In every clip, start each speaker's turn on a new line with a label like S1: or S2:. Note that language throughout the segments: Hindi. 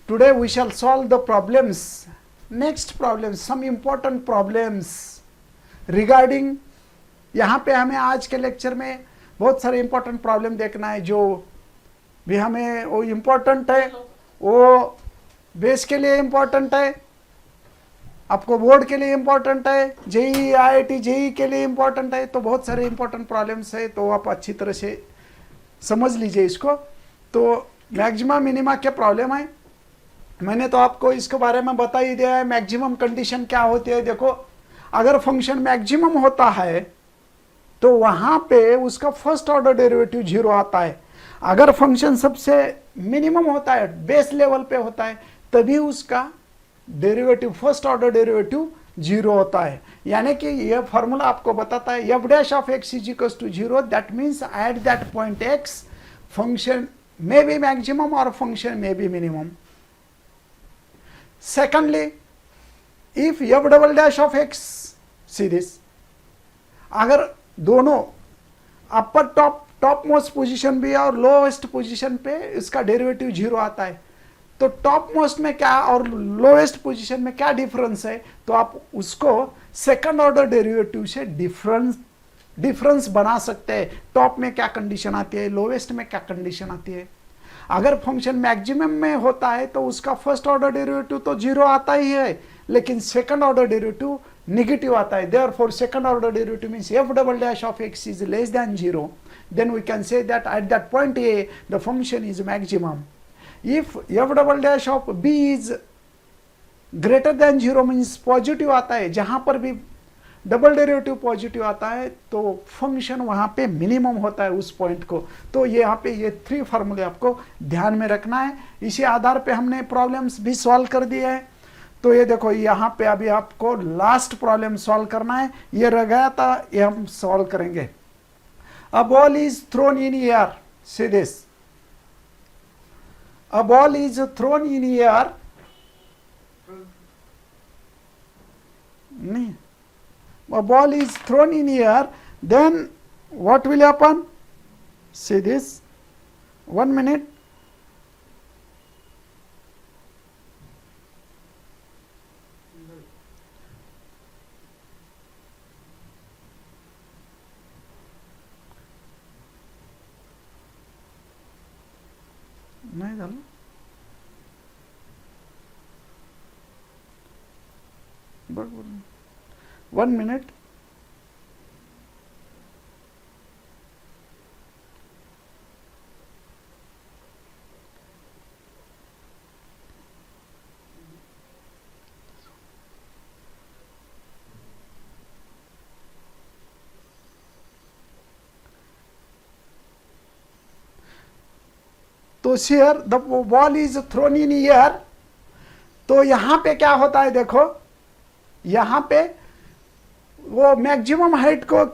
S1: Today we shall solve the problems. Next problems, some important problems regarding, यहाँ पे हमें आज के लेक्चर में बहुत सारे इंपॉर्टेंट प्रॉब्लम देखना है जो भी हमें वो इम्पोर्टेंट है, वो बेस के लिए इम्पोर्टेंट है, आपको बोर्ड के लिए इम्पोर्टेंट है, जेई आईआईटी जेई के लिए इम्पोर्टेंट है। तो बहुत सारे इंपॉर्टेंट प्रॉब्लम्स है, तो आप अच्छी तरह से समझ लीजिए इसको। तो मैक्सिमम मिनिमा के प्रॉब्लम है, मैंने तो आपको इसके बारे में बता ही दिया है। मैक्सिमम कंडीशन क्या होती है, देखो अगर फंक्शन मैक्सिमम होता है तो वहां पे उसका फर्स्ट ऑर्डर डेरिवेटिव 0 आता है। अगर फंक्शन सबसे मिनिमम होता है, बेस लेवल पे होता है, तभी उसका डेरिवेटिव फर्स्ट ऑर्डर डेरिवेटिव 0 होता है। यानी कि यह फॉर्मूला आपको बताता है f dash of x is equal to 0, that means at that point x function may be maximum or function may be minimum. Secondly, if f double dash of x, see this, अगर दोनों अपर टॉप मोस्ट पोजीशन भी और लोएस्ट पोजीशन पे इसका डेरिवेटिव 0 आता है, तो टॉप मोस्ट में क्या और लोएस्ट पोजीशन में क्या डिफरेंस है, तो आप उसको सेकंड ऑर्डर डेरिवेटिव से डिफरेंस बना सकते हैं। टॉप में क्या कंडीशन आती है, लोवेस्ट में क्या कंडीशन आती है। अगर फंक्शन मैक्सिमम में होता है तो उसका फर्स्ट ऑर्डर डेरिवेटिव तो 0 आता ही है, लेकिन सेकंड ऑर्डर डेरिवेटिव नेगेटिव आता है। Therefore second order derivative means f double dash of x is less than 0, then we can say that at that point a the function is maximum. If f double dash of b is greater than 0 means positive आता है, जहां पर भी डबल डेरिवेटिव पॉजिटिव आता है तो फंक्शन वहां पे मिनिमम होता है उस पॉइंट को। तो ये यहाँ पे ये 3 फार्मूले आपको ध्यान में रखना है। इसी आधार पे हमने प्रॉब्लम्स भी सॉल्व कर दिए हैं। तो ये देखो यहाँ पे अभी आपको लास्ट प्रॉब्लम सॉल्व करना है, ये रह गया था, ये हम सॉल्व करेंगे। A ball is thrown in air, see this, a ball is thrown in air, नहीं, a ball is thrown in air, then what will happen? See this, 1 minute. नहीं झालं, 1 minute. तो share the ball is thrown in air, तो यहां पे क्या होता है, देखो यहां पे वो मैक्सिमम हाइट को,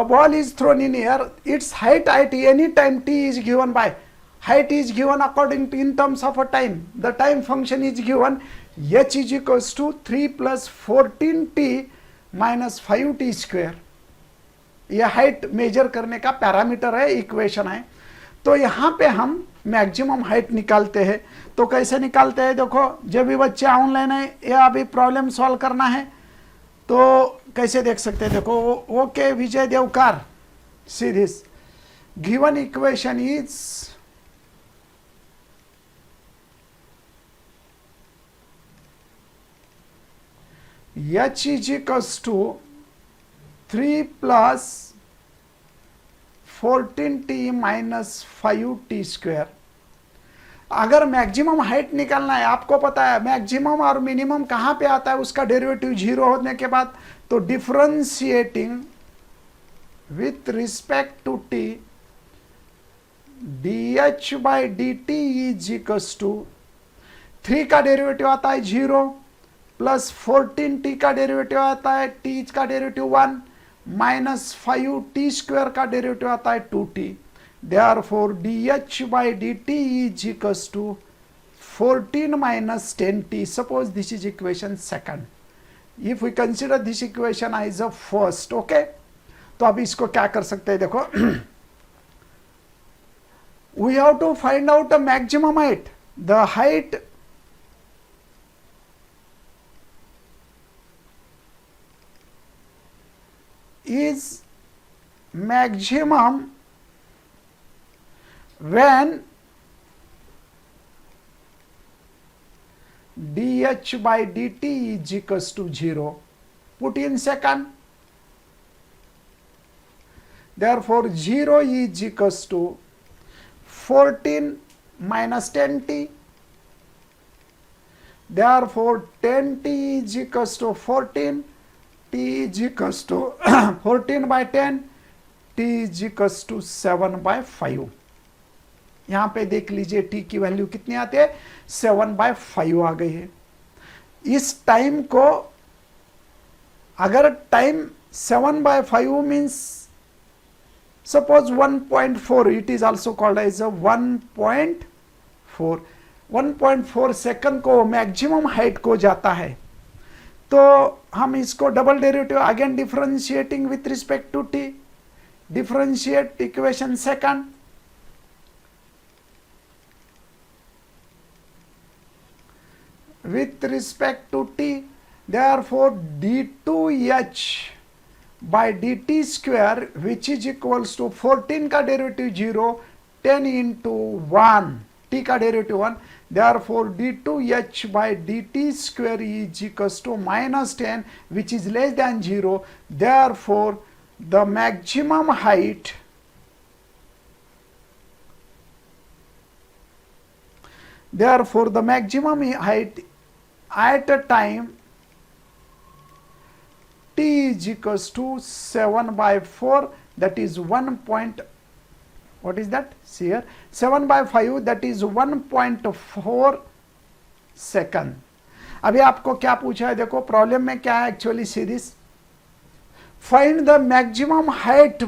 S1: ball is thrown in air, it's height at any time t is given bye, height is given according to in terms of a time, the time function is given h is equals to 3 plus 14t minus 5t square। यह हाइट मेजर करने का पैरामीटर है, इक्वेशन है। तो यहाँ पे हम मैक्सिमम हाइट निकालते हैं। तो कैसे निकालते हैं, देखो जब भी बच्चे ऑनलाइन है या अभी प्रॉब्लम सॉल्व करना है तो कैसे देख सकते हैं, देखो okay Vijay Devkar, see this, given equation is h is equals to 3 plus 14t minus 5t square। अगर मैक्सिमम हाइट निकालना है, आपको पता है मैक्सिमम और मिनिमम कहाँ पे आता है, उसका डेरिवेटिव 0 होने के बाद, तो differentiating with respect to t dh by dt is equals to 3 का डेरिवेटिव आता है 0 प्लस 14t का डेरिवेटिव आता है t का डेरिवेटिव 1 माइनस 5t स्क्वायर का डेरिवेटिव आता है 2t। Therefore dh by dt is equals to 14 minus 10t। Suppose this is equation second. If we consider this equation as a first, okay? तो अब इसको क्या कर सकते हैं, देखो we have to find out a maximum height. the height is maximum when dh by dt is equals to 0. Put in second. Therefore 0 is equals to 14 minus 10t. Therefore 10t is equals to 14, t is equals to 14 by 10, t is equals to 7 by 5. यहाँ पे देख लीजिए t की वैल्यू कितनी आती है, 7 by 5 आ गई है. इस टाइम को अगर time 7 by 5 means suppose 1.4, it is also called as a 1.4. 1.4 second को मैक्सिमम हाइट को जाता है, तो हम इसको double derivative again differentiating with respect to t, differentiate equation second. With respect to t, therefore d2h by dt square, which is equals to 14 का डेरिवेटिव 0, 10 into 1, t का derivative 1, therefore d2h by dt square is equals to minus 10, which is less than 0. Therefore the maximum height at a time t is equals to 7 by 4, that is 1 point, what is that? See here, 7 by 5, that is 1.4 second. अभी आपको क्या पूछा है, देखो प्रॉब्लम में क्या है actually, see this, find the maximum height.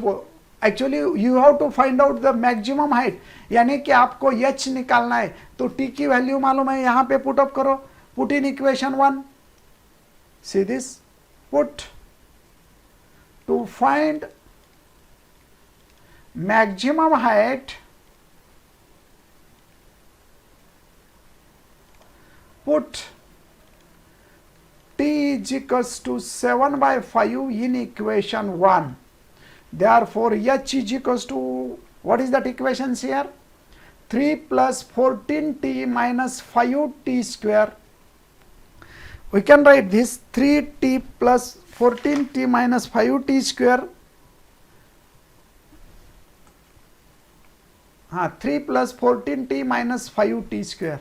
S1: Actually you have to find out the maximum height, यानी कि आपको h निकालना है. तो t की वैल्यू मालूम है, यहाँ पे पुट अप करो, put in equation 1. See this, put to find maximum height, put t is equals to 7 by 5 in equation 1. Therefore h is equals to, what is that equations here, 3 plus 14t minus 5t square. We can write this 3t plus 14t minus 5t square. 3 plus 14t minus 5t square.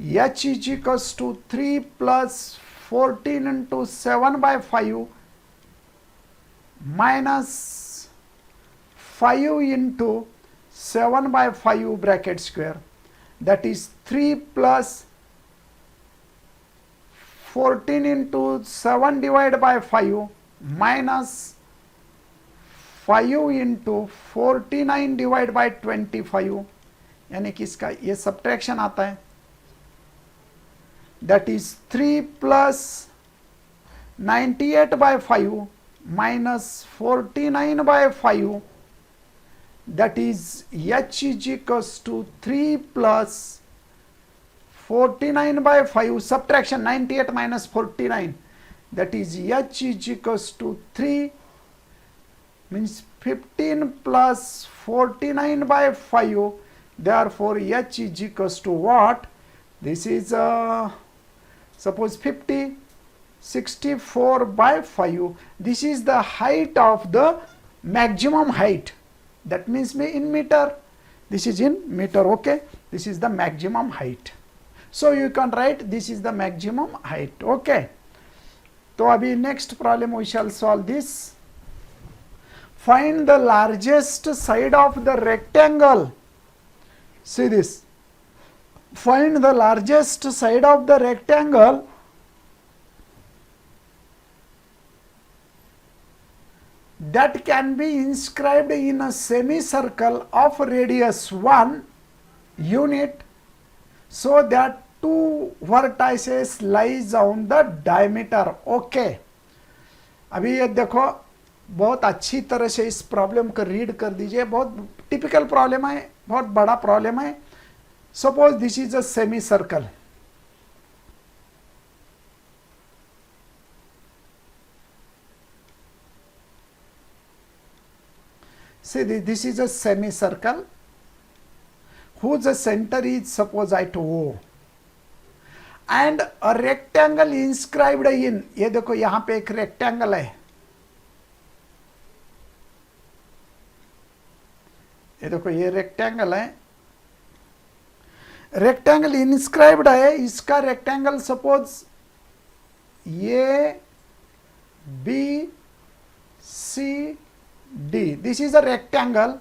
S1: h is equals to 3 plus 14 into 7 by 5 minus 5 into 7 by 5 bracket square, that is 3 plus 14 into 7 divided by 5 minus 5 into 49 divided by 25, यानी कि इसका ये सब्ट्रैक्शन आता है, that is 3 plus 98 by 5 minus 49 by 5, that is h is equals to 3 plus 49 by 5, subtraction 98 minus 49, that is h is equals to 3, means 15 plus 49 by 5. Therefore h is equals to what? This is suppose 50, 64 by 5. This is the height of the maximum height. That means in meter. This is in meter, okay? This is the maximum height. So you can write this is the maximum height, okay? तो अभी next problem we shall solve this. Find the largest side of the rectangle. See this. Find the largest side of the rectangle that can be inscribed in a semicircle of radius 1 unit, so that two vertices lies on the diameter. Okay, अभी ये देखो बहुत अच्छी तरह से इस प्रॉब्लम को रीड कर दीजिए, बहुत टिपिकल प्रॉब्लम है, बहुत बड़ा प्रॉब्लम है। Suppose this is a semi circle, see this is a semicircle whose center is suppose at O and a rectangle inscribed in, ये देखो यहां पे एक रेक्टेंगल है, ये देखो ये रेक्टेंगल है, रेक्टेंगल इंस्क्राइब्ड है, इसका rectangle suppose A B C D, this is a rectangle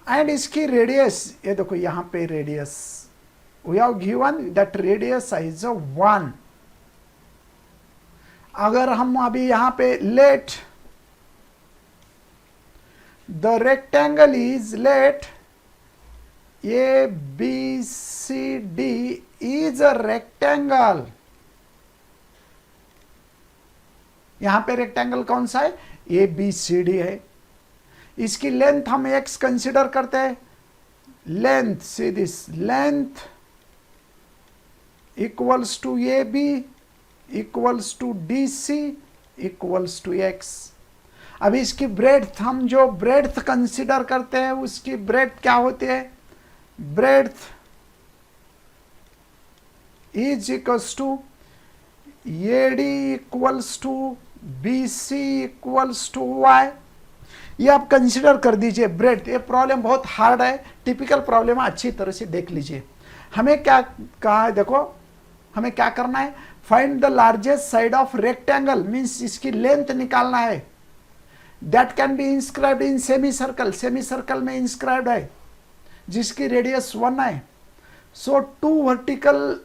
S1: and इसकी रेडियस, ये देखो यहां पे radius we have given that radius is 1। अगर हम अभी यहां पे let the rectangle is let A B C D is a rectangle, यहां पे रेक्टेंगल कौन सा है, ए बी सी डी है, इसकी लेंथ हम x कंसिडर करते हैं, length see this length equals to A B equals to D C equals to x। अभी इसकी ब्रेड्थ, हम जो ब्रेड्थ कंसिडर करते हैं उसकी ब्रेड्थ क्या होती है, breadth is equals to A D equals to B C equals to y। ये आप कंसिडर कर दीजिए ब्रेड। ये प्रॉब्लम बहुत हार्ड है, टिपिकल प्रॉब्लम है, अच्छी तरह से देख लीजिए। हमें क्या कहा है, देखो हमें क्या करना है, find the largest side of rectangle, means इसकी लेंथ निकालना है, that can be inscribed in semi circle, semi circle में इंस्क्राइब्ड है जिसकी रेडियस 1 है। So two vertical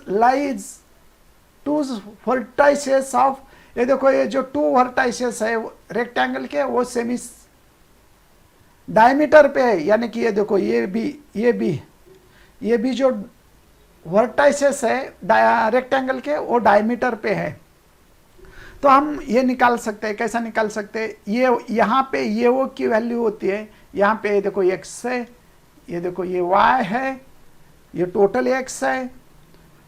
S1: lies, two vertices of, ये देखो ये जो टू वर्टाइसेस है रेक्टेंगल के वो सेमी डायमीटर पे है, यानी कि ये देखो ये भी जो वर्टाइसेस है रेक्टेंगल के वो डायमीटर पे है। तो हम ये निकाल सकते हैं, कैसा निकाल सकते हैं, ये यहाँ पे ये वो की वैल्यू होती है, यहाँ पे ये देखो x है, ये देखो ये y है, ये टोटल x है,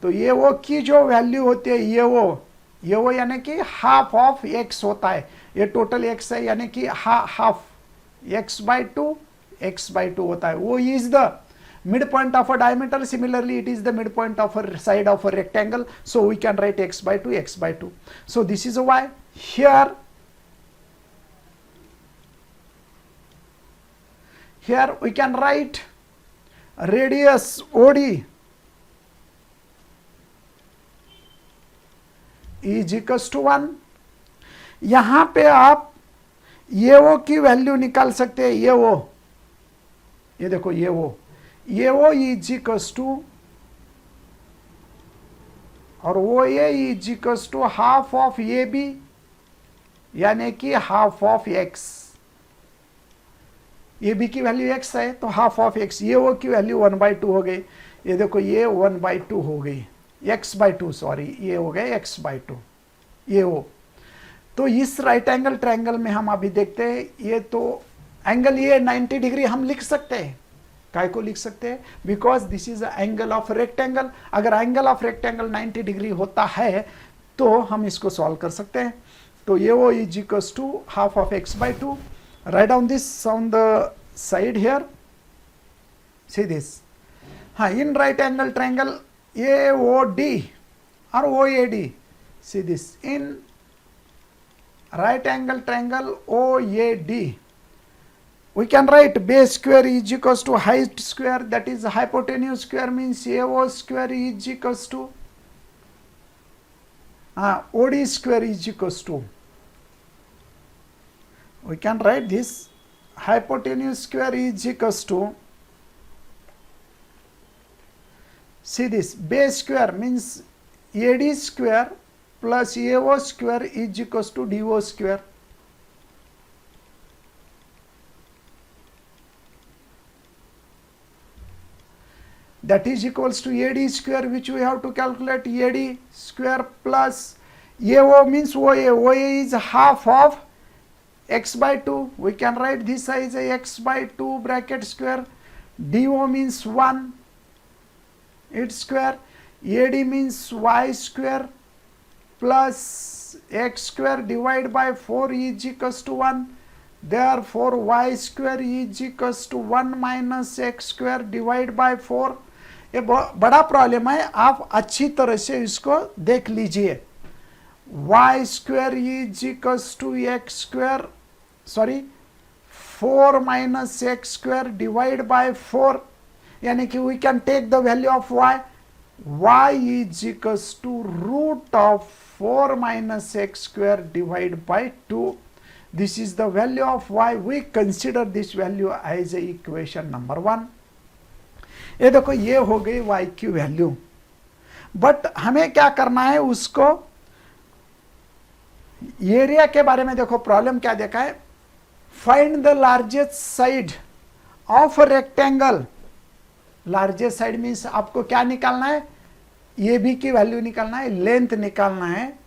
S1: तो ये वो की जो वैल्यू होती है ये वो यानी कि हाफ ऑफ x होता है, ये टोटल x है यानी कि हाफ x/2 x/2 होता है, वो is the mid point of a diameter, similarly it is the mid point of a side of a rectangle, so we can write x/2 x/2, so this is y. Here we can write radius OD is equals to 1। यहां पे आप ये वो की वैल्यू निकाल सकते हैं, ये देखो ये वो इज इक्वल्स टू, और वो ये is equals to half of A B यानी कि half of x, A B की वैल्यू x है तो हाफ ऑफ x, ये वो की वैल्यू 1/2 हो गई, ये देखो ये 1/2 हो गई, x/2 सॉरी, ये हो गए x/2, ये वो। तो इस राइट एंगल ट्रायंगल में हम अभी देखते हैं, ये तो एंगल ये 90 डिग्री हम लिख सकते हैं, काय को लिख सकते हैं, because this is angle of rectangle. अगर एंगल ऑफ रेक्टेंगल 90 डिग्री होता है तो हम इसको सॉल्व कर सकते हैं। तो ये वो is equals to half of x/2, write down this on the side here, see this, in right angle triangle AOD or OAD, see this, in right angle triangle OAD we can write base square is equals to height square, that is hypotenuse square, means AO square is equals to OD square is equals to, we can write this hypotenuse square is equals to, see this, base square means AD square plus AO square is equals to DO square. That is equals to AD square, which we have to calculate, AD square plus AO means OA is half of x by 2, we can write this as a x by 2 bracket square, do means 1 its square, ad means y square plus x square divided by 4 is equals to 1, therefore y square is equals to 1 minus x square divided by 4. ये बड़ा प्रॉब्लम है, आप अच्छी तरह से इसको देख लीजिए. y square is equals to x square, sorry 4 minus x square divided by 4, यानी कि we can take the value of y is equals to root of 4 minus x square divided by 2. This is the value of y. We consider this value as a equation number 1. ये देखो, ये हो गई y की वैल्यू. बट हमें क्या करना है, उसको एरिया के बारे में देखो, प्रॉब्लम क्या देखा है, find the largest side of rectangle. Largest side means आपको क्या निकालना है, ए बी की वैल्यू निकालना है, लेंथ निकालना है.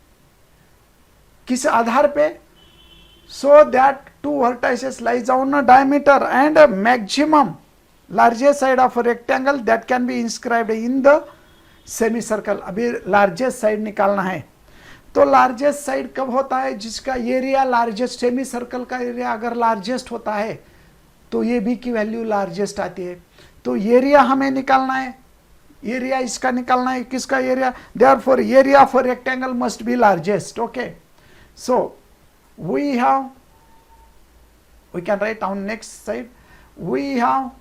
S1: किस आधार पे, so that two vertices lies on a diameter and maximum largest side of rectangle that can be inscribed in the semi circle. अभी लार्जेस्ट साइड निकालना है. तो लार्जेस्ट साइड कब होता है, जिसका एरिया लार्जेस्ट, सेमी सर्कल का एरिया अगर लार्जेस्ट होता है तो ये बी की वैल्यू लार्जेस्ट आती है. तो एरिया हमें निकालना है, एरिया इसका निकालना है, किसका area, therefore area for rectangle must be largest. Okay, so we can write on next side, we have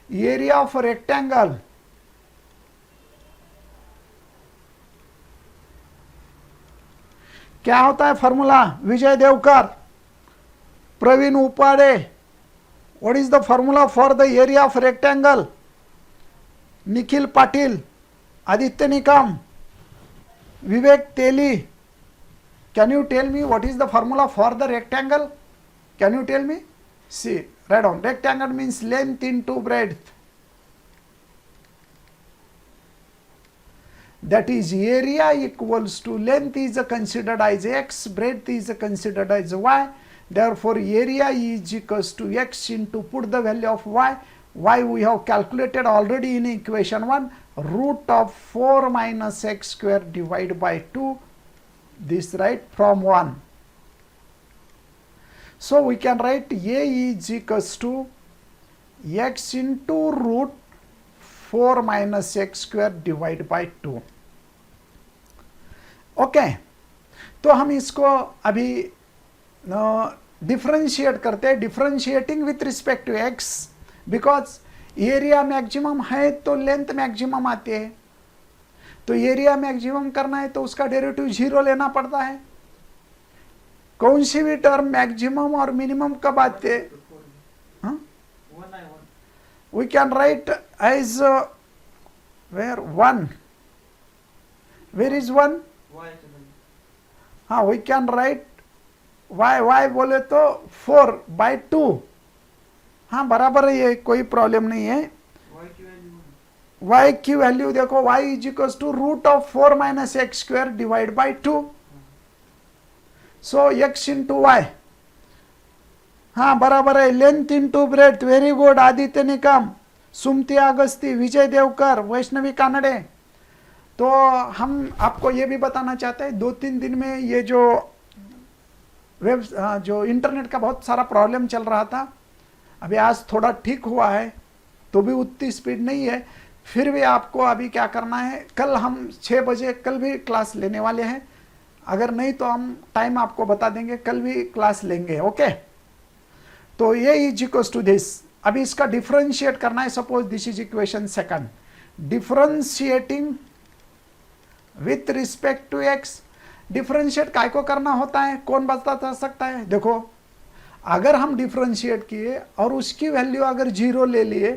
S1: area of rectangle क्या होता है formula, Vijay Devkar, Praveen Upade, what is the formula for the area of rectangle, Nikhil Patil, Aditya Nikam, Vivek Teli, can you tell me what is the formula for the rectangle, can you tell me, see write down, rectangle means length into breadth, that is area equals to length is considered as x, breadth is considered as y, therefore area is equals to x into, put the value of y we have calculated already in equation 1, root of 4 minus x square divided by 2, this right from 1. So we can write a is equals to x into root 4 minus x square divided by 2. Okay, तो हम इसको अभी डिफरेंशिएट करते हैं, differentiating with respect to x, because area maximum है तो लेंथ मैक्सिमम आती है. तो एरिया मैक्सिमम करना है तो उसका डेरिवेटिव 0 लेना पड़ता है. कौन सी भी टर्म मैक्सिमम और मिनिमम कब आते हैं, we can write as where 1, where is 1, हाँ वी कैन राइट y बोले तो 4 by 2, हाँ बराबर है, ये कोई प्रॉब्लम नहीं है. y की वैल्यू देखो, y is equals to root of 4 minus x square divide by 2, so x into y, हाँ बराबर है. Length into breadth, very good, Aditya Nikam, Sumati Agasti, Vijay Devkar, Vaishnavi Kanade. तो हम आपको ये भी बताना चाहते हैं, 2-3 दिन में ये जो इंटरनेट का बहुत सारा प्रॉब्लम चल रहा था, अभी आज थोड़ा ठीक हुआ है, तो भी उतनी स्पीड नहीं है. फिर भी आपको अभी क्या करना है, कल हम 6 बजे कल भी क्लास लेने वाले हैं, अगर नहीं तो हम टाइम आपको बता देंगे, कल भी क्लास लेंगे. ओके, तो ये इज इक्वल्स टू दिस. अभी इसका डिफरेंशिएट करना है. Suppose this is equation second, differentiating with respect to x. Differentiate काय को करना होता है, कौन बता सकता है? देखो, अगर हम डिफरेंशिएट किए और उसकी वैल्यू अगर 0 ले लिए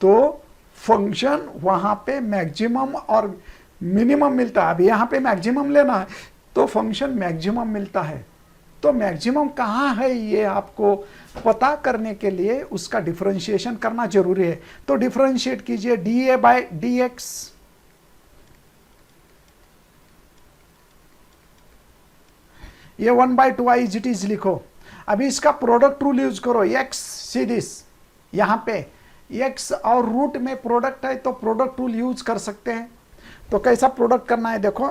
S1: तो फंक्शन वहां पे मैक्सिमम और मिनिमम मिलता है. अभी यहाँ पे मैक्सिमम लेना है तो फंक्शन मैक्सिमम मिलता है. तो मैक्सिमम कहाँ है ये आपको पता करने के लिए उसका डिफरेंशिएशन करना जरूरी है. तो डिफरेंशिएट कीजिए, dA बाय dx, ये 1/2 आई इट इज लिखो। अभी इसका प्रोडक्ट रूल यूज करो, एक्स सी दिस, यहाँ पे एक्स और रूट में प्रोडक्ट है तो प्रोडक्ट रूल यूज कर सकते हैं। तो कैसा प्रोडक्ट करना है देखो,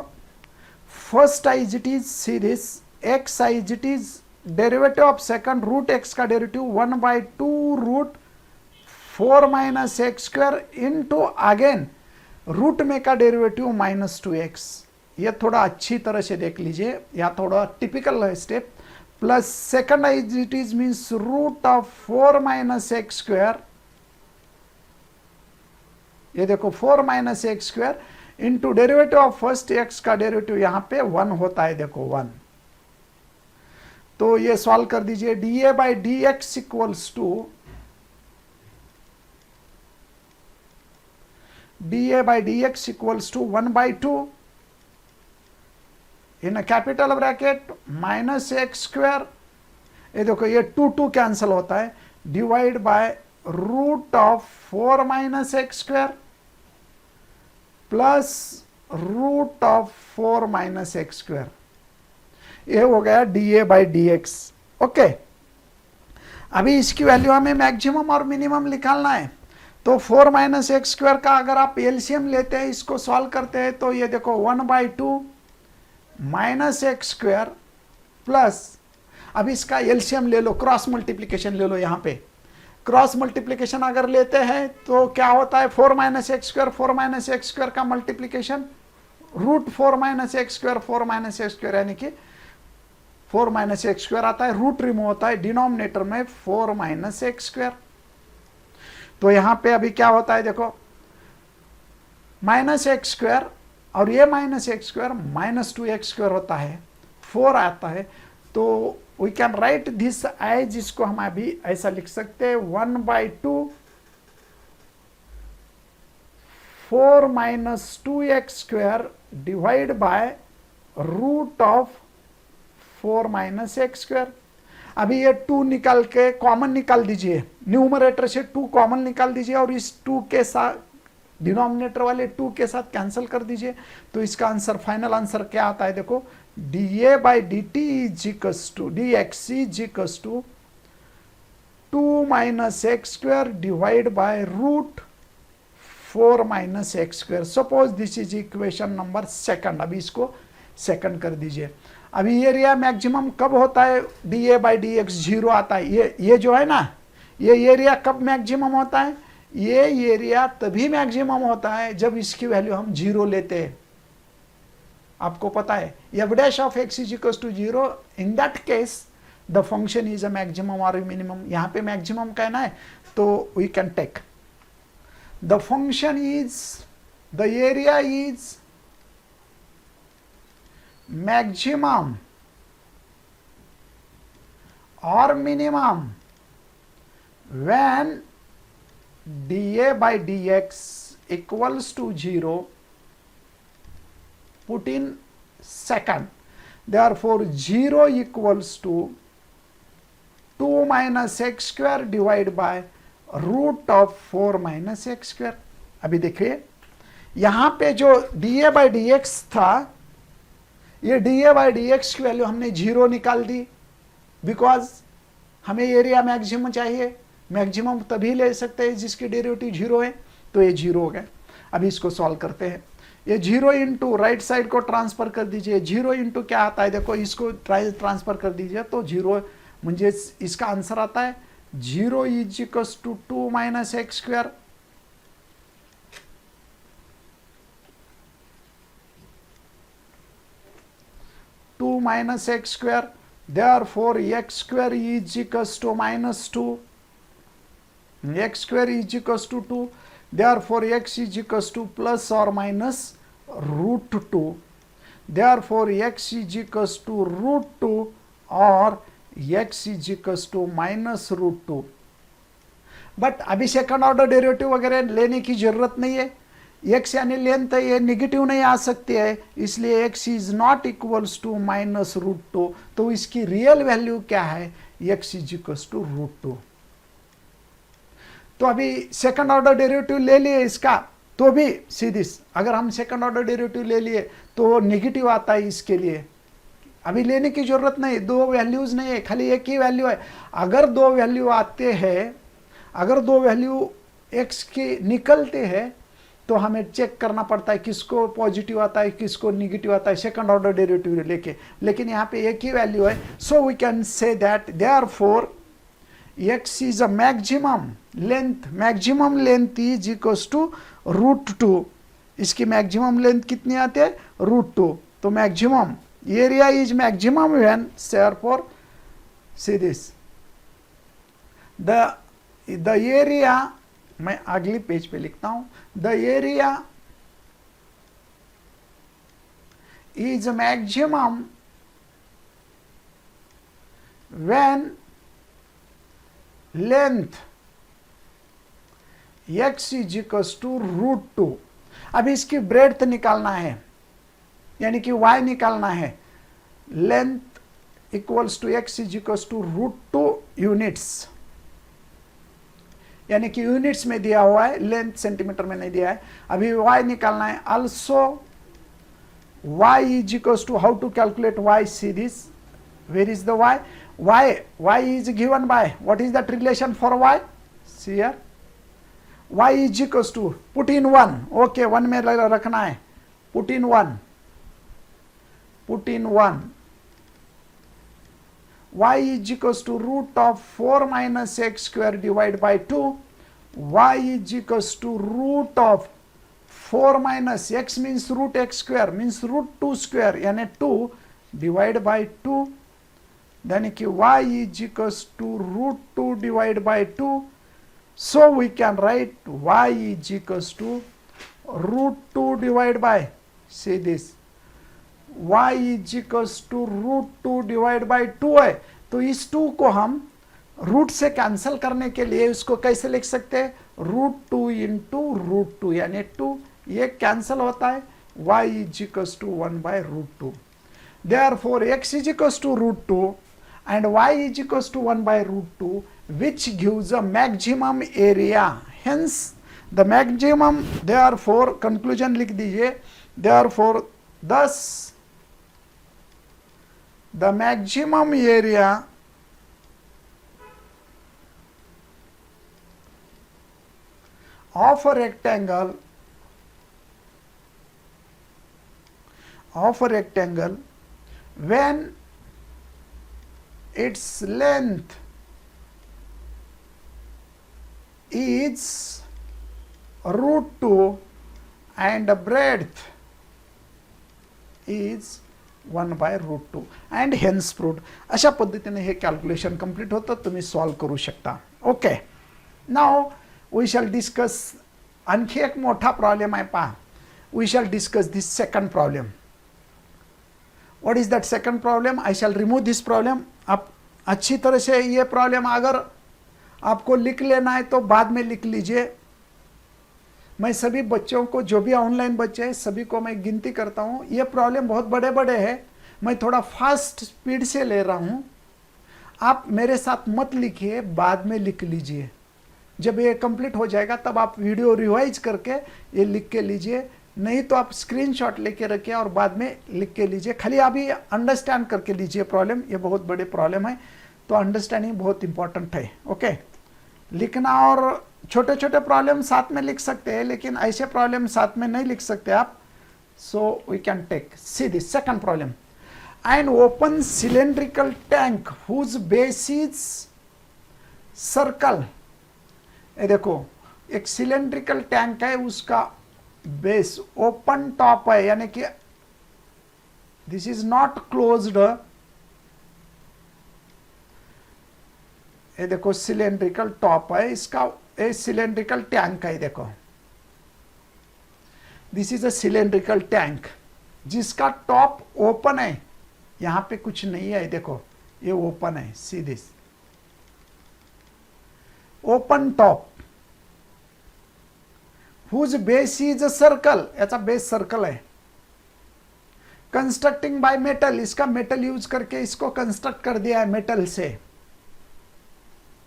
S1: first i it is see this, x i it is derivative of second root x का derivative 1/2 root 4 minus x square into again root में का डेरिवेटिव -2x। ये थोड़ा अच्छी तरह से देख लीजिए, या थोड़ा टिपिकल है step. Plus second I it is means root of 4 minus x square, ये देखो 4 minus x square into derivative of first x का डेरिवेटिव यहां पे 1 होता है, देखो 1। तो ये सॉल्व कर दीजिए, dA by dx equals to dA by dx equals to 1/2 in a capital bracket minus x square, ये देखो ये 2 कैंसल होता है, divide by root of 4 minus x square plus root of 4 minus x square, ये हो गया dA by dx। ओके, अभी इसकी वैल्यू हमें मैक्सिमम और मिनिमम निकालना है। तो 4 माइनस एक्स स्क्वायर का अगर आप एलसीएम लेते हैं, इसको सॉल्व करते हैं, तो ये देखो 1/2 माइनस एक्स स्क्वायर प्लस, अब इसका एलसीएम ले लो, क्रॉस मल्टीप्लीकेशन ले लो। यहाँ पे क्रॉस मल्टीप्लीकेशन अगर लेते हैं तो क्या होता है, 4 minus x square, 4 minus x square का multiplication root 4 minus x square, 4 minus x square यानी कि 4 माइनस एक्स स्क्वायर आता है, रूट रिमूव होता है, डिनोमिनेटर में 4 माइनस एक्स स्क्वायर। तो यहां पे अभी क्या होता है देखो, माइनस एक्स स्क्वायर और ये minus x square -2x square होता है, 4 आता है। तो we can write this as, इसको हम अभी ऐसा लिख सकते हैं 1/2 4 minus 2x square divide by root of 4 minus x square. अभी ये 2 निकाल के कॉमन निकाल दीजिए, न्यूमरेटर से 2 कॉमन निकाल दीजिए और इस 2 के साथ डिनोमिनेटर वाले 2 के साथ कैंसिल कर दीजिए। तो इसका आंसर, फाइनल आंसर क्या आता है देखो, dA by dt is equals to dx is equals to 2 minus x square divide by root 4 minus x square. Suppose this is equation number second. अभी इसको सेकंड कर दीजिए। अभी एरिया मैक्सिमम कब होता है, dA बाई dx 0 आता है। ये जो है ना, ये एरिया कब मैक्सिमम होता है, ये एरिया तभी मैक्सिमम होता है जब इसकी वैल्यू हम 0 लेते हैं। आपको पता है f dash of x is equal to 0, in that case the function is a maximum और मिनिमम। यहां पे मैक्सिमम कहना है तो we can take the function is, the area is maximum or minimum when dA by dx equals to 0, put in second, therefore 0 equals to 2 minus x square divided by root of 4 minus x square। अभी देखिए यहां पे जो dA by dx था, ये dA बाई dx की वैल्यू हमने 0 निकाल दी, बिकॉज हमें एरिया मैक्सिमम चाहिए। मैक्सिमम तभी ले सकते हैं जिसकी डेरिवेटिव 0 है, तो ये 0 हो गया। अभी इसको सॉल्व करते हैं। ये 0 इंटू राइट साइड को ट्रांसफर कर दीजिए, 0 इंटू क्या आता है देखो, इसको ट्रांसफर कर दीजिए तो 0, मुझे इसका आंसर आता है 0 is equals to 2 minus x square minus x square, therefore x square is equals to -2, x square is equals to 2, therefore x is equals to plus or minus root 2, therefore x is equals to root 2 or x is equals to minus root 2। But अभी सेकंड ऑर्डर डेरिवेटिव वगैरह लेने की जरूरत नहीं है, x यानी लेंथ है, ये निगेटिव नहीं आ सकती है, इसलिए x is not equals to minus root 2। तो इसकी रियल वैल्यू क्या है, x is equals to root 2। तो अभी सेकंड ऑर्डर डेरिवेटिव ले लिए इसका, तो भी सीधी, अगर हम सेकंड ऑर्डर डेरिवेटिव ले लिए तो निगेटिव आता है इसके लिए। अभी लेने की जरूरत नहीं, दो वैल्यूज नहीं है, खाली एक ही वैल्यू है। अगर दो वैल्यू आते हैं, अगर दो वैल्यू x की निकलते हैं तो हमें चेक करना पड़ता है किसको पॉजिटिव आता है किसको निगेटिव आता है, सेकंड ऑर्डर डेरिवेटिव लेके, लेकिन यहाँ पे एक ही वैल्यू है। So we can say that therefore x is a maximum length is equals to √2। इसकी मैक्सिमम लेंथ कितनी आती है, √2। तो maximum area is maximum when therefore see this the area, मैं अगली पेज पे लिखता हूं, the area is maximum when length x is equals to √2। अब इसकी ब्रेड्थ निकालना है, यानी कि y निकालना है। Length equals to x is equals to √2 units, यानी कि यूनिट्स में दिया हुआ है, लेंथ सेंटीमीटर में नहीं दिया है। अभी y निकालना है। Also y is equals to, how to calculate y, see this, where is the y is given by, what is that relation for y, see here, y is equals to, put in 1, okay 1 में रखना है, put in 1, y is equals to root of 4 minus x square divided by 2, y is equals to root of 4 minus x means root x square means √2 square यानी 2 divided by 2, यानी कि y is equals to √2 divided by 2. So we can write y is equals to √2 divided by, see this, y is equals to √2 divide by 2 है। तो इस 2 को हम रूट से कैंसिल करने के लिए इसको कैसे लिख सकते हैं, √2 इंटू √2 यानी 2, ये कैंसिल होता है, y is equals to 1 by √2। Therefore x is equals to √2 and y is equals to 1 by √2 which gives a maximum area, hence the maximum, therefore conclusion लिख दीजिए, therefore thus the maximum area of a rectangle when its length is √2 and breadth is 1 by √2 and hence proved. अशा पद्धतीने हे कॅल्क्युलेशन कंप्लीट होतं, तुम्ही सॉल्व करू शकता। Okay, now we shall discuss, आणखी एक मोठा प्रॉब्लेम आहे पहा, we shall discuss this second problem. What is that second problem, I shall remove this problem. आप अच्छी तरह से ये प्रॉब्लम अगर आपको लिख लेना है तो बाद में लिख लीजिए। मैं सभी बच्चों को, जो भी ऑनलाइन बच्चे हैं सभी को मैं गिनती करता हूँ, ये प्रॉब्लम बहुत बड़े बड़े हैं, मैं थोड़ा फास्ट स्पीड से ले रहा हूँ, आप मेरे साथ मत लिखिए, बाद में लिख लीजिए। जब ये कंप्लीट हो जाएगा तब आप वीडियो रिवाइज करके ये लिख के लीजिए, नहीं तो आप स्क्रीनशॉट लेके रखिए और बाद में लिख के लीजिए। खाली अभी अंडरस्टैंड करके लीजिए प्रॉब्लम, ये बहुत बड़े प्रॉब्लम है, तो अंडरस्टैंडिंग बहुत इंपॉर्टेंट है। ओके, लिखना और छोटे छोटे प्रॉब्लम साथ में लिख सकते हैं, लेकिन ऐसे प्रॉब्लम साथ में नहीं लिख सकते आप। So we can take, see this second problem, an open cylindrical tank whose base is circle. ये देखो, एक सिलेंड्रिकल टैंक है, उसका बेस ओपन टॉप है, यानी कि दिस इज नॉट क्लोज्ड। ये देखो सिलेंड्रिकल टॉप है इसका, ए सिलेंड्रिकल टैंक है, देखो this is a cylindrical tank जिसका टॉप ओपन है, यहां पे कुछ नहीं है, देखो ये ओपन है, see this open top, whose base is a circle, याचा बेस सर्कल है, कंस्ट्रक्टिंग बाय मेटल, इसका मेटल यूज करके इसको कंस्ट्रक्ट कर दिया है मेटल से।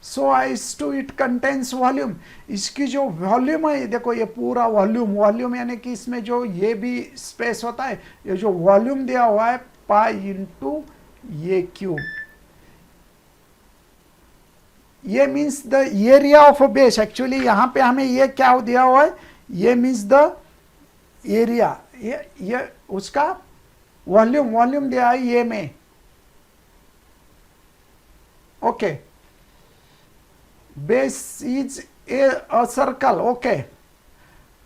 S1: So as to it contains volume, इसकी जो वॉल्यूम है, देखो ये पूरा वॉल्यूम, वॉल्यूम यानी कि इसमें जो ये भी स्पेस होता है, ये जो वॉल्यूम दिया हुआ है pi into A cube. ये means the area of a base. Actually यहां पे हमें ये क्या दिया हुआ है, ये मीन्स द एरिया, ये उसका वॉल्यूम दिया है ये में. Okay, base is a circle. Okay,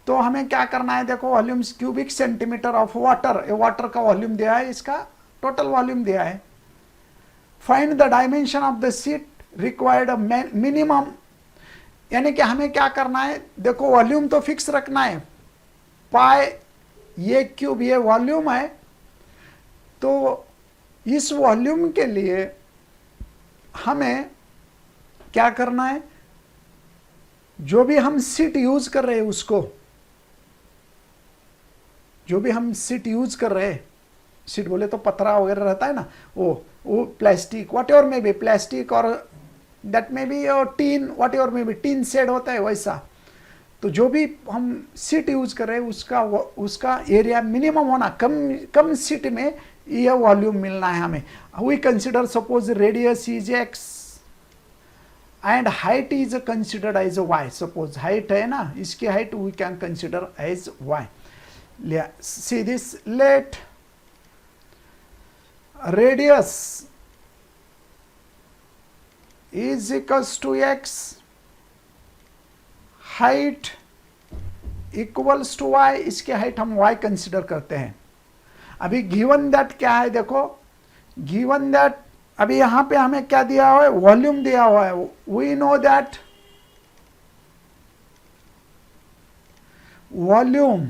S1: तो हमें क्या करना है, देखो volume cubic centimetre of water, water का वॉल्यूम दिया है, इसका टोटल वॉल्यूम दिया है. Find the dimension of the sheet required minimum. यानी कि हमें क्या करना है, देखो वॉल्यूम तो फिक्स रखना है, पाई ये क्यूब ये वॉल्यूम है. तो इस वॉल्यूम के लिए हमें क्या करना है, जो भी हम शीट यूज कर रहे हैं उसको, जो भी हम शीट यूज कर रहे हैं, शीट बोले तो पतरा वगैरह रहता है ना, वो प्लास्टिक वट एवर में भी प्लास्टिक, और दैट में भी टीन वट एवर में भी टीन शेड होता है वैसा. तो जो भी हम शीट यूज कर रहे हैं उसका एरिया मिनिमम होना, कम शीट में यह वॉल्यूम मिलना है हमें. We consider suppose radius is x and height is considered as y. Suppose height है ना, इसकी height we can consider as y. See this, let radius is equals to x, height equals to y. इसकी हाइट हम y कंसिडर करते हैं. अभी गिवन दैट क्या है, देखो गिवन दैट अभी यहां पे हमें क्या दिया हुआ है, वॉल्यूम दिया हुआ है. वी नो दैट वॉल्यूम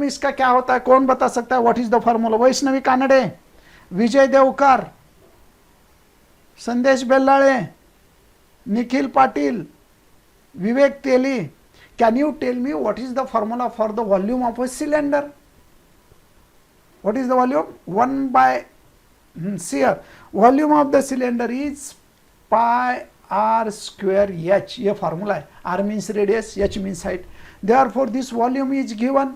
S1: इसका क्या होता है, कौन बता सकता है, what is the formula. Vaishnavi Kanade, Vijay Devkar, Sandesh Bellale, Nikhil Patil, Vivek Teli, can you tell me what is the formula for the volume of a cylinder. What is the volume, 1 by here volume of the cylinder is pi r square h. ये फॉर्मूला है. r means radius, h means height. Therefore this volume is given.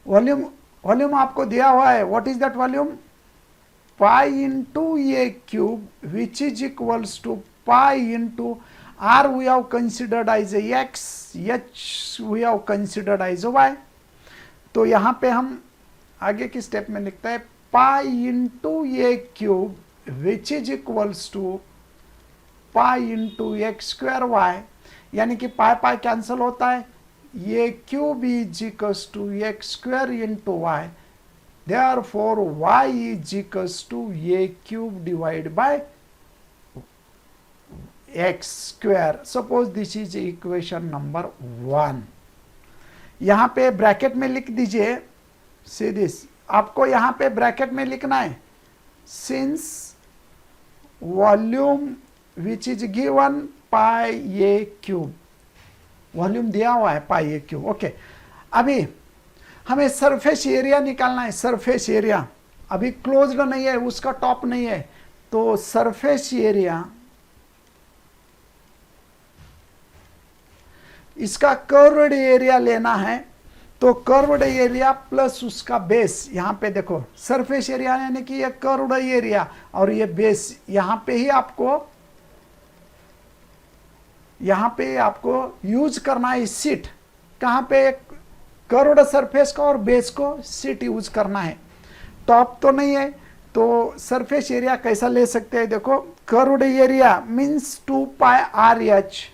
S1: Volume आपको दिया हुआ है. What is that volume, pi into a cube which is equals to pi into r we have considered as a x, h we have considered as a y. तो यहां पे हम आगे की स्टेप में लिखते हैं pi into a cube which is equals to pi into x square y. यानी कि पाई कैंसिल होता है, a cube is equals to x square into y. Therefore y is equals to a cube divided by x square. Suppose this is equation number 1. यहां पे ब्रैकेट में लिख दीजिए. See this, आपको यहां पे ब्रैकेट में लिखना है, since volume which is given pi a cube, volume दिया हुआ है पाई ए क्यूब. ओके, अभी हमें सरफेस एरिया निकालना है. सरफेस एरिया अभी क्लोज्ड नहीं है, उसका टॉप नहीं है, तो सरफेस एरिया इसका कर्व्ड एरिया लेना है. तो कर्व्ड एरिया प्लस उसका बेस. यहां पे देखो सरफेस एरिया यानी कि ये कर्व्ड एरिया और ये बेस. यहां पे आपको यूज करना है शीट. कहां पे, कर्व्ड सरफेस का और बेस को शीट यूज करना है. टॉप तो नहीं है, तो सरफेस एरिया कैसा ले सकते हैं, देखो curved area means 2 pi R H.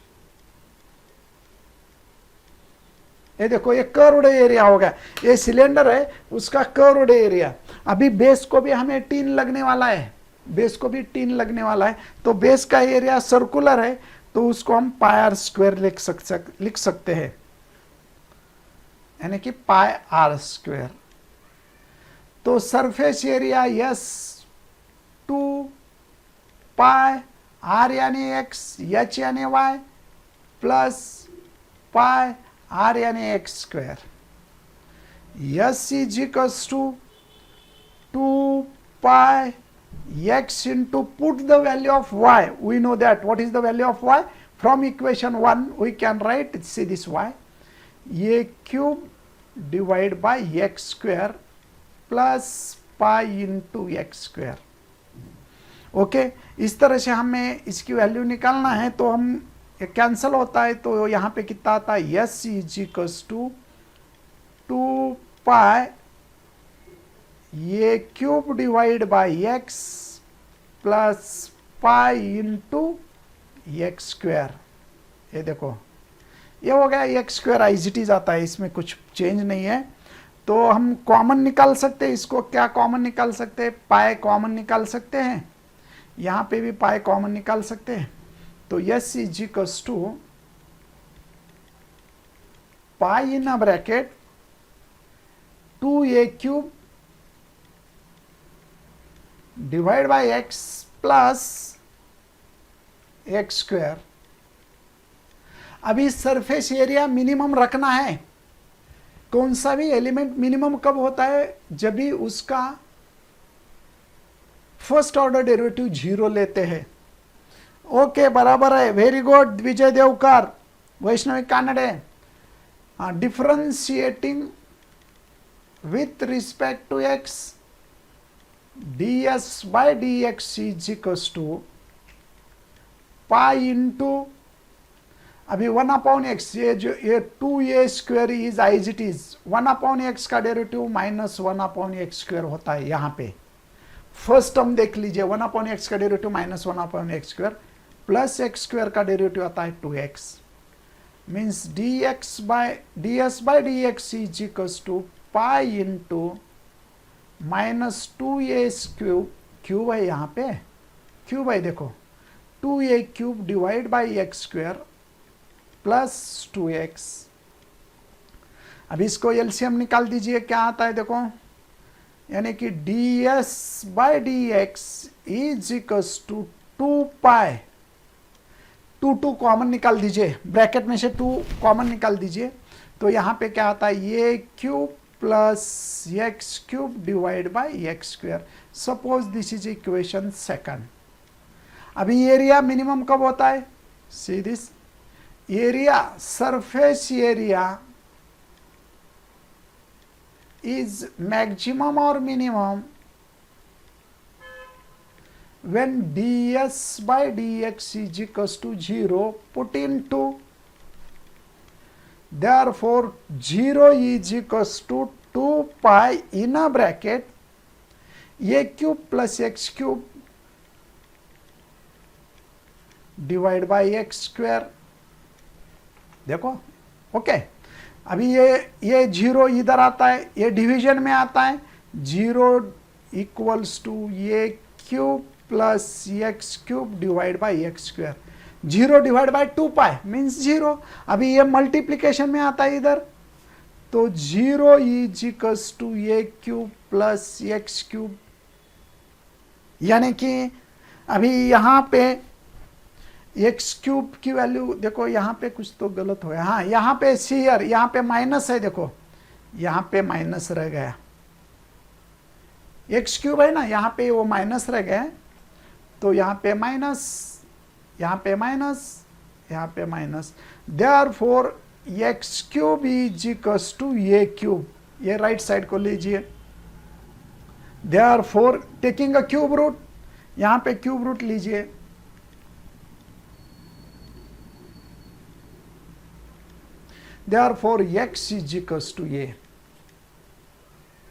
S1: ये देखो ये कर्व्ड एरिया हो गया. ये सिलेंडर है, उसका कर्व्ड एरिया. अभी बेस को भी हमें टीन लगने वाला है, बेस को भी टीन लगने वाला है. तो बेस का एरिया सर्कुलर है, तो उसको हम पाई आर स्क्वायर लिख सकते हैं, यानी कि पाई आर स्क्वायर. तो surface area s 2 pi r यानी एक्स, एच यानी वाई, प्लस पाई आर यानी x square. S is equals to 2 pi x into put the value of y. We know that what is the value of y from equation 1 we can write, see this y, a cube divide by x square plus pi into x square. Okay, इस तरह से हमें इसकी वैल्यू निकालना है, तो हम कैंसिल होता है, तो यहाँ पे कितना आता है, s is equals to 2 pi ये cube divide by x plus pi into x square. ये देखो ये हो गया x square, as it is आता है, इसमें कुछ चेंज नहीं है। तो हम कॉमन निकाल सकते हैं, इसको क्या कॉमन निकाल सकते हैं, पाई कॉमन निकाल सकते हैं, यहाँ पे भी पाई कॉमन निकाल सकते हैं। तो s is equals to pi in a bracket 2a cube divide by x plus x square. अभी सरफेस एरिया मिनिमम रखना है। कौन सा भी एलिमेंट मिनिमम कब होता है, जब भी उसका फर्स्ट ऑर्डर डेरिवेटिव 0 लेते हैं। ओके, बराबर है, very good Vijay Devkar, Vaishnavi Kanade. Differentiating with respect to x ds by dx is equals to pi into, अभी 1/x, ये जो ये 2a square is as it is, 1/x का डेरिवेटिव माइनस 1/x स्क्वायर होता है। यहाँ पे फर्स्ट टर्म देख लीजिए, 1/x का derivative minus 1/x square plus x square का डेरिवेटिव आता है 2x, means ds by dx is equals to pi into minus 2a cube, cube है यहाँ पे, क्यूब है देखो, 2a cube divide by x square plus 2x। अब इसको एलसीएम निकाल दीजिए, क्या आता है देखो, यानी कि ds by dx is equals to 2 pi, 2 common निकाल दीजिए, ब्रैकेट में से 2 कॉमन निकाल दीजिए, तो यहाँ पे क्या आता है, ये cube plus x cube divide by x square. Suppose this is equation second. अभी एरिया मिनिमम कब होता है, see this area, surface area is maximum और minimum when ds by dx is equals to 0 put into, therefore 0 is equals to 2 pi in a bracket a cube plus x cube divide by x square. देखो ओके, अभी ये 0 इधर आता है, ये डिवीजन में आता है, 0 इक्वल्स टू ये cube plus x cube divide by x square, 0 divide by 2 pi means 0। अभी ये मल्टीप्लीकेशन में आता है इधर, तो 0 is equals to a cube plus x cube, यानी कि अभी यहाँ पे एक्स क्यूब की वैल्यू देखो, यहाँ पे कुछ तो गलत हो गया, हाँ यहाँ पे सीयर, यहाँ पे माइनस है, देखो यहाँ पे माइनस रह गया, एक्स क्यूब है ना, यहाँ पे वो माइनस रह गया, तो यहाँ पे माइनस, यहाँ पे माइनस, यहाँ पे minus, therefore x cube is equals to a cube, ये राइट साइड को लीजिए, therefore taking a cube root, यहाँ पे क्यूब रूट लीजिए, therefore x is equals to a,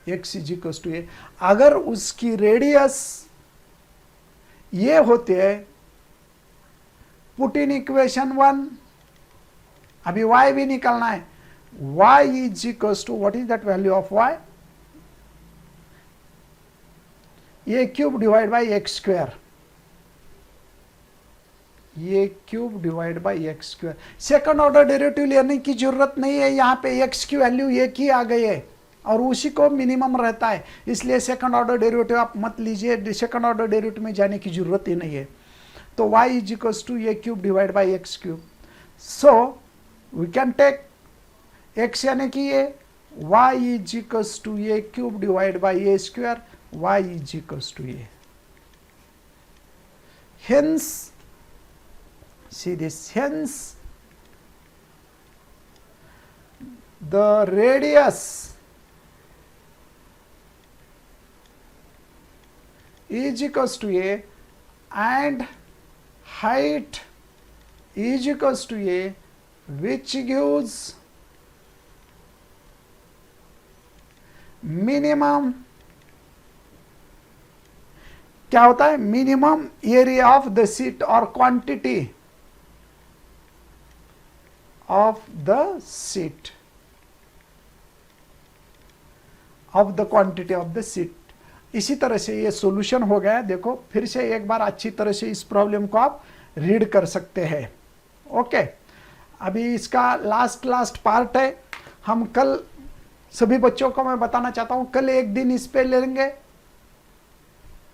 S1: x is equals to a. अगर उसकी रेडियस ये होते हैं, पुट इन इक्वेशन 1, अभी y भी निकालना है, y is equals to, what is that value of y, ये cube divide by x square, ये cube divide by x square. Second order derivative लेने की जरूरत नहीं है, यहाँ पे x की वैल्यू एक ही आ गई है और उसी को मिनिमम रहता है, इसलिए सेकंड ऑर्डर डेरिवेटिव आप मत लीजिए, सेकंड ऑर्डर डेरिवेटिव में जाने की जरूरत ही नहीं है। तो y is equals to a cube divide by x cube, so we can take x यानी कि ये, y is equals to a cube divide by a square, y is equals to a. Hence, see this, hence the radius is equals to a and height is equals to a, which gives minimum, क्या होता है, minimum area of the seat और quantity of the seat, of the quantity of the seat. इसी तरह से ये सॉल्यूशन हो गया। देखो फिर से एक बार अच्छी तरह से इस प्रॉब्लम को आप रीड कर सकते हैं। ओके, अभी इसका लास्ट पार्ट है। हम कल सभी बच्चों को मैं बताना चाहता हूं, कल एक दिन इस पे लेंगे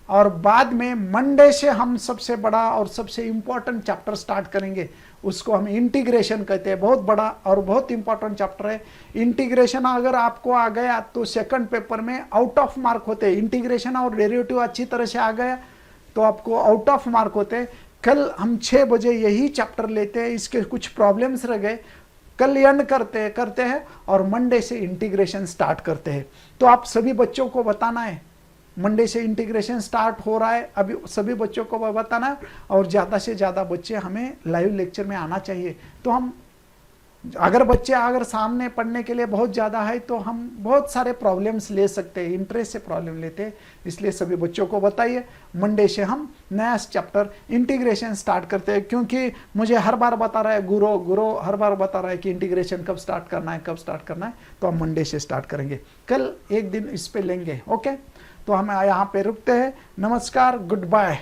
S1: और बाद में मंडे से हम सबसे बड़ा और सबसे इंपॉर्टेंट चैप्टर स्टार्ट करेंगे। उसको हम इंटीग्रेशन कहते हैं। बहुत बड़ा और बहुत इंपॉर्टेंट चैप्टर है इंटीग्रेशन। अगर आपको आ गया तो सेकंड पेपर में आउट ऑफ मार्क होते हैं। इंटीग्रेशन और डेरिवेटिव अच्छी तरह से आ गया तो आपको आउट ऑफ मार्क होते हैं। कल हम 6 बजे यही चैप्टर लेते हैं। इसके कुछ प्रॉब्लम्स रह गए, कल एंड करते हैं और मंडे से इंटीग्रेशन स्टार्ट करते हैं। तो आप सभी बच्चों को बताना है मंडे से इंटीग्रेशन स्टार्ट हो रहा है, अभी सभी बच्चों को बताना है और ज़्यादा से ज़्यादा बच्चे हमें लाइव लेक्चर में आना चाहिए। तो हम अगर सामने पढ़ने के लिए बहुत ज़्यादा है तो हम बहुत सारे प्रॉब्लम्स ले सकते हैं, इंटरेस्ट से प्रॉब्लम लेते हैं। इसलिए सभी बच्चों को बताइए मंडे से हम नया चैप्टर इंटीग्रेशन स्टार्ट करते हैं। क्योंकि मुझे हर बार बता रहा है गुरु हर बार बता रहा है कि इंटीग्रेशन कब स्टार्ट करना है, तो हम मंडे से स्टार्ट करेंगे। कल एक दिन इस पे लेंगे। ओके, तो हम यहाँ पे रुकते हैं। नमस्कार, गुड बाय।